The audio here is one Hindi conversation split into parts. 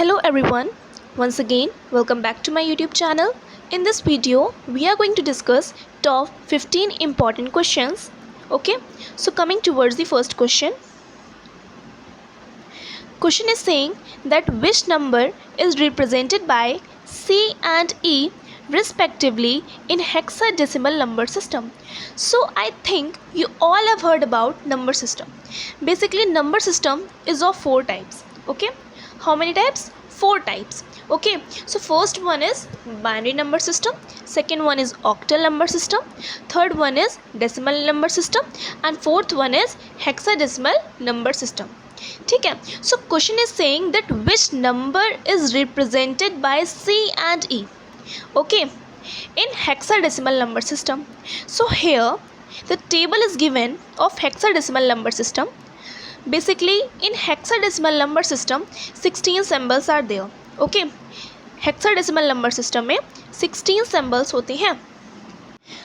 Hello everyone, once again welcome back to my YouTube channel. In this video we are going to discuss top 15 important questions. Okay, so coming towards the first question. Question is saying that which number is represented by C and E respectively in hexadecimal number system. So I think you all have heard about number system. Basically number system is of four types. Okay, how many types? Four types. Okay, so first one is binary number system, second one is octal number system, third one is decimal number system, and fourth one is hexadecimal number system. ठीक है, so question is saying that which number is represented by C and E. Okay, in hexadecimal number system. So here the table is given of hexadecimal number system. Basically in hexadecimal number system 16 symbols are there. Okay, hexadecimal number system में 16 सिंबल्स होते हैं.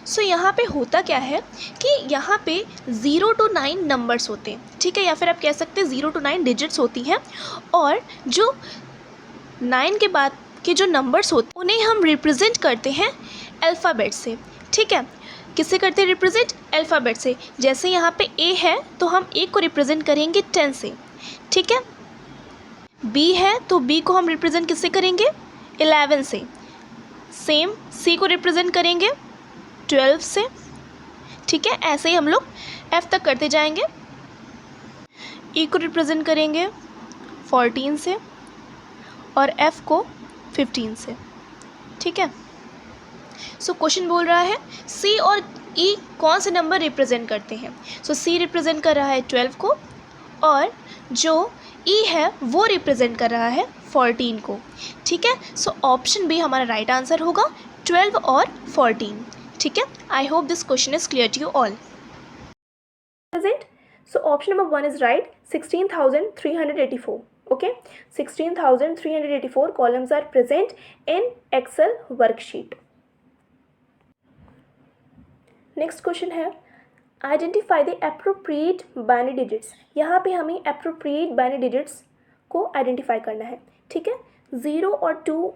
सो यहाँ पे होता क्या है कि यहाँ पे 0 to 9 नंबर्स होते हैं, ठीक है, या फिर आप कह सकते हैं 0 to 9 डिजिट्स होती हैं, और जो 9 के बाद के जो नंबर्स होते हैं उन्हें हम रिप्रेजेंट करते हैं अल्फ़ाबेट से. ठीक है, किससे करते हैं रिप्रेजेंट? अल्फ़ाबेट से. जैसे यहाँ पे A है तो हम A को रिप्रेजेंट करेंगे 10 से. ठीक है, B है तो B को हम रिप्रेजेंट किससे करेंगे? 11 से. सेम C को रिप्रेजेंट करेंगे 12 से. ठीक है, ऐसे ही हम लोग F तक करते जाएंगे. E को रिप्रेजेंट करेंगे 14 से और F को 15 से. ठीक है, सो क्वेश्चन बोल रहा है C और E कौन से नंबर रिप्रेजेंट करते हैं. सो C रिप्रेजेंट कर रहा है 12 को और जो E है वो रिप्रेजेंट कर रहा है 14 को. ठीक है, सो ऑप्शन बी हमारा राइट आंसर होगा 12 और 14. ठीक है, I hope this question is clear to you all. So option number 1 is right, 16,384. Okay, 16,384 columns are present in Excel worksheet. Next question है identify the appropriate binary digits. यहाँ पे हमें appropriate binary digits को identify करना है. ठीक है, 0 और 2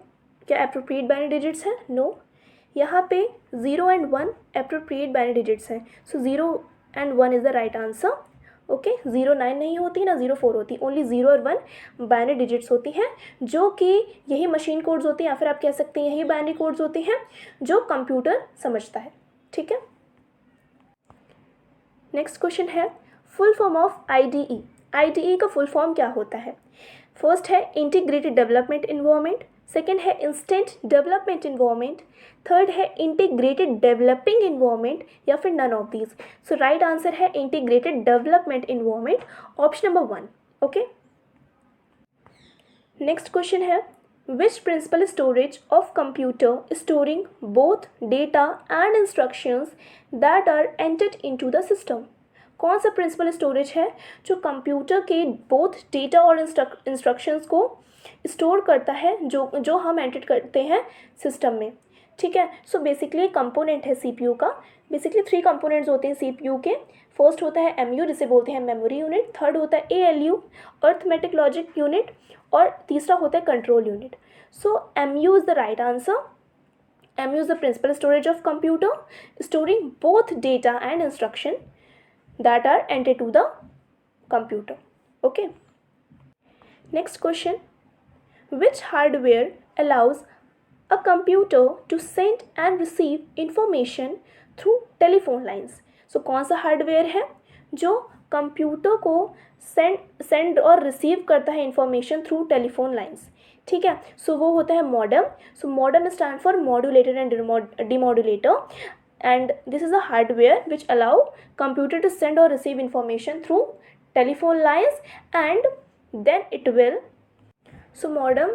क्या appropriate binary digits हैं? No. यहाँ पे 0 and 1 appropriate binary digits हैं. So 0 and 1 is the right answer. Okay, 0 9 नहीं होती ना 0 4 होती, ओनली 0 और 1 बाइनरी डिजिट्स होती हैं, जो कि यही मशीन कोड्स होती हैं, या फिर आप कह सकते हैं यही बाइनरी कोड्स होते हैं जो कंप्यूटर समझता है. ठीक है, नेक्स्ट क्वेश्चन है full form of IDE. IDE का फुल फॉर्म क्या होता है? फर्स्ट है इंटीग्रेटेड डेवलपमेंट इन्वायरमेंट, सेकेंड है इंस्टेंट डेवलपमेंट इन्वायरमेंट, थर्ड है इंटीग्रेटेड डेवलपिंग इन्वायरमेंट, या फिर none of these. So right answer है integrated development environment, option number 1. Okay, next question है which principle storage of computer storing both data and instructions that are entered into the system. कौन सा प्रिंसिपल स्टोरेज है जो कंप्यूटर के बोथ डेटा और इंस्ट्रक्शंस को स्टोर करता है जो हम एंटर करते हैं सिस्टम में. ठीक है, सो बेसिकली कंपोनेंट है CPU का. बेसिकली 3 कंपोनेंट्स होते हैं CPU के. फर्स्ट होता है MU जिसे बोलते हैं मेमोरी यूनिट, थर्ड होता है ALU अर्थमेटिक लॉजिक यूनिट, और तीसरा होता है control unit. So MU is the right answer. MU is the principal storage of computer storing both data and instruction that are entered to the computer. Okay, next question, which hardware allows a computer to send and receive information through telephone lines. So कौन सा हार्डवेयर है जो कंप्यूटर को सेंड और रिसीव करता है इंफॉर्मेशन थ्रू टेलीफोन लाइन्स. ठीक है, सो वो होता है modem. So modem stand for modulator and demodulator, and this is a hardware which allow computer to send or receive information through telephone lines, and then it will. So modem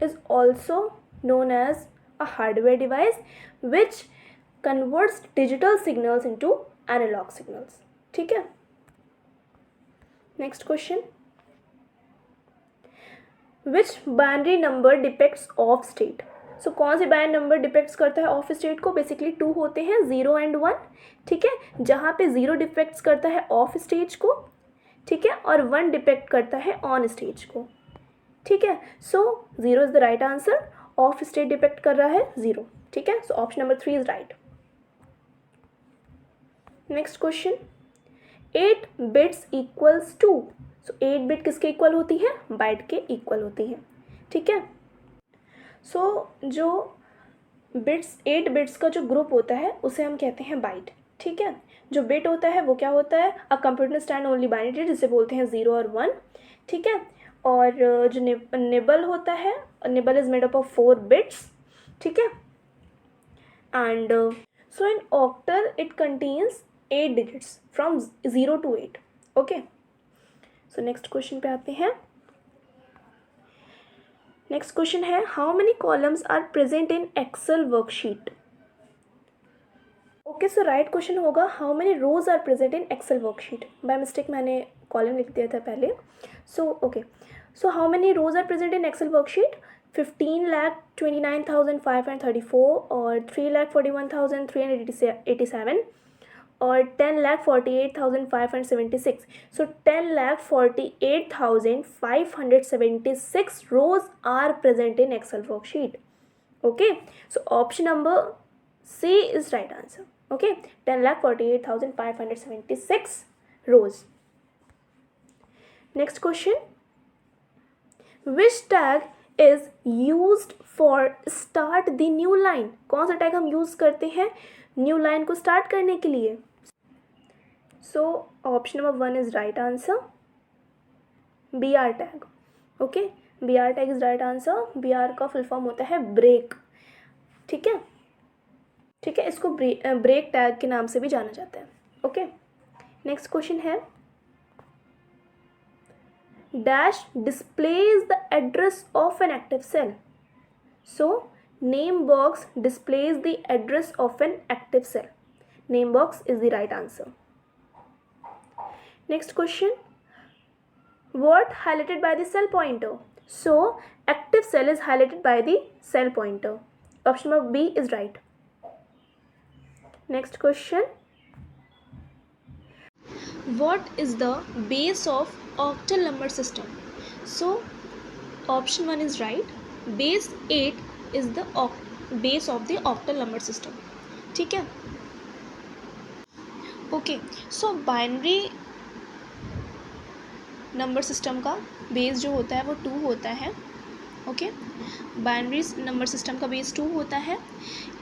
is also known as a hardware device which converts digital signals into analog signals. ठीक है, next question, which binary number depicts off state. सो कौन से बाइनरी नंबर डिपेक्ट्स करता है ऑफ स्टेट को? बेसिकली 2 होते हैं, 0 and 1. ठीक है, जहाँ पे 0 डिपेक्ट्स करता है ऑफ स्टेज को, ठीक है, और 1 डिपेक्ट करता है ऑन स्टेज को. ठीक है, so 0 is the right answer. Off state depict कर रहा है 0. ठीक है, सो option number 3 is right. Next question, 8 bits equals to. So 8 bit किसके इक्वल होती है? बाइट के इक्वल होती है. ठीक है, सो जो बिट्स 8 बिट्स का जो ग्रुप होता है उसे हम कहते हैं बाइट. ठीक है, जो बिट होता है वो क्या होता है? A computer stand only binary, जिसे बोलते हैं 0 और 1. ठीक है, और जो निबल होता है, nibble is made up of 4 bits. ठीक है, and so in octal it contains 8 digits from 0 to 8. Okay, so next question पे आते हैं. नेक्स्ट क्वेश्चन है, how many columns are present in Excel worksheet. Okay, so right question होगा, how many rows are present in Excel worksheet. By mistake मैंने कॉलम लिख दिया था पहले. So okay, so how many rows are present in Excel worksheet? 15,29,534 और 3,41,387 और 10,48,576. So 10,48,576 rows are present in Excel worksheet. Okay, so option number C is right answer. Okay, 10,48,576 rows. Next question, which tag is used for start the new line. कौन सा टैग हम यूज करते हैं न्यू लाइन को स्टार्ट करने के लिए? सो option number 1 is right answer, BR tag. Okay, BR tag is right answer. BR का फुल फॉर्म होता है ब्रेक. ठीक है, ठीक है, इसको ब्रेक टैग के नाम से भी जाना जाता है. ओके, नेक्स्ट क्वेश्चन है, dash displays the address of an active cell. So name box displays the address of an active cell. Name box is the right answer. Next question, what highlighted by the cell pointer? So active cell is highlighted by the cell pointer. Option number B is right. Next question, what is the base of octal number system? So option 1 is right, base 8 is the base of the octal number system. ठीक है, ओके, सो बाइनरी नंबर सिस्टम का बेस जो होता है वो 2 होता है. ओके, बाइनरी नंबर सिस्टम का बेस 2 होता है.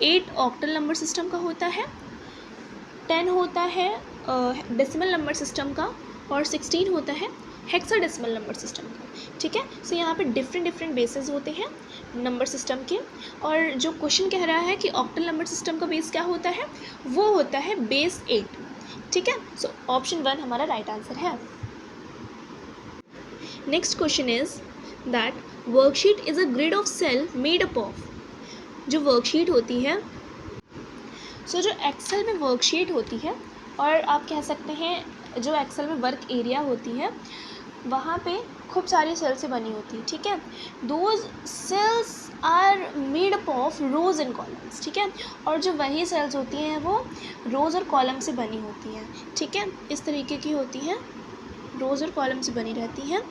8 ऑक्टल नंबर सिस्टम का होता है. 10 होता है डेसिमल नंबर सिस्टम का और 16 होता है हेक्साडेसिमल नंबर सिस्टम का. ठीक है, सो यहाँ पे डिफरेंट बेसेस होते हैं नंबर सिस्टम के. और जो क्वेश्चन कह रहा है कि ऑक्टल नंबर सिस्टम का बेस क्या होता है, वो होता है बेस 8. ठीक है, सो ऑप्शन 1 हमारा राइट आंसर है. Next question is that worksheet is a grid of cell made up of. जो वर्कशीट होती है, सो जो एक्सेल में वर्कशीट होती है, और आप कह सकते हैं जो एक्सेल में वर्क एरिया होती है वहाँ पे खूब सारी सेल से बनी होती है. ठीक है, those cells are made up of rows and columns. ठीक है, और जो वही सेल्स होती हैं वो रोज और कॉलम से बनी होती हैं. ठीक है, इस तरीके की होती हैं, रोज़ और कॉलम से बनी रहती हैं.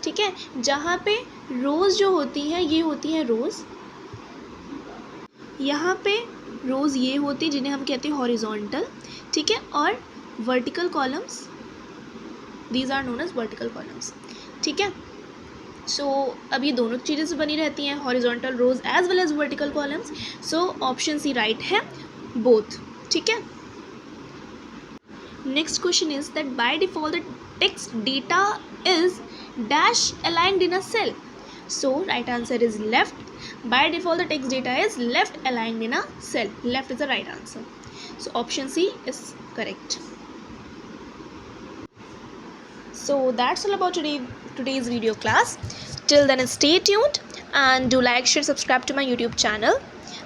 ठीक है, जहाँ पे रोज़ जो होती हैं ये होती हैं रोज़, यहाँ पे रोज़ ये होती जिन्हें हम कहते हैं हॉरिजॉन्टल. ठीक है, और vertical columns, these are known as vertical columns. ठीक है, सो अब ये दोनों चीज़ें से बनी रहती हैं, horizontal rows as well as vertical columns. So option C right है, बोथ. ठीक है, next question is that by default the text data is dash aligned in a cell. So right answer is left. By default the text data is left aligned in a cell. Left is the right answer. So option C is correct. So that's all about today's video class. Till then stay tuned and do like, share, subscribe to my YouTube channel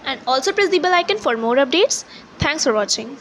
and also press the bell icon for more updates. Thanks for watching.